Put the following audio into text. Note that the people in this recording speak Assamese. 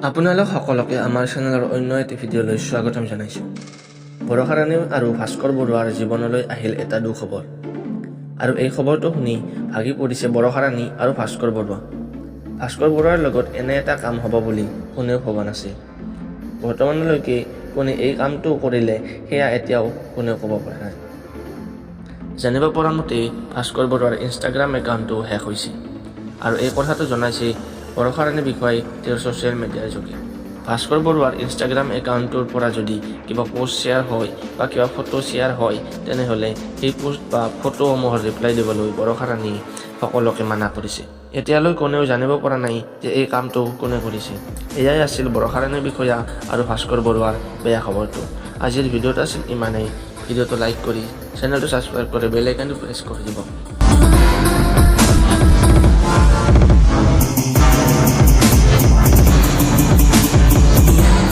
আপোনালোক সকলোকে আমাৰ চেনেলৰ অন্য এটি ভিডিঅ'লৈ স্বাগতম জনাইছোঁ। বৰষা ৰাণী আৰু ভাস্কৰ বৰুৱাৰ জীৱনলৈ আহিল এটা দুখবৰ। আৰু এই খবৰটো শুনি ভাগি পৰিছে বৰষা ৰাণী আৰু ভাস্কৰ বৰুৱা। ভাস্কৰ বৰুৱাৰ লগত এনে এটা কাম হ'ব বুলি কোনেও ভবা নাছিল। বৰ্তমানলৈকে কোনে এই কামটো কৰিলে সেয়া এতিয়াও কোনেও ক'ব পৰা নাই। জানিব পৰা মতে ভাস্কৰ বৰুৱাৰ ইনষ্টাগ্ৰাম একাউণ্টটো হেক হৈছে আৰু এই কথাটো জনাইছে বৰষা ৰাণী বিষয়াই তেওঁৰ ছ'চিয়েল মিডিয়াৰ যোগে। ভাস্কৰ বৰুৱাৰ ইনষ্টাগ্ৰাম একাউণ্টটোৰ পৰা যদি কিবা পোষ্ট শ্বেয়াৰ হয় বা কিবা ফটো শ্বেয়াৰ হয় তেনেহ'লে সেই পোষ্ট বা ফটোসমূহৰ ৰিপ্লাই দিবলৈ বৰষা ৰাণী সকলোকে মানা কৰিছে। এতিয়ালৈ কোনেও জানিব পৰা নাই যে এই কামটো কোনে কৰিছে। এয়াই আছিল বৰষা ৰাণী বিষয়া আৰু ভাস্কৰ বৰুৱাৰ বেয়া খবৰটো। আজিৰ ভিডিঅ'টো আছিল ইমানেই। ভিডিঅ'টো লাইক কৰি চেনেলটো ছাবস্ক্ৰাইব কৰি বেল আইকনটো প্ৰেছ কৰি দিব।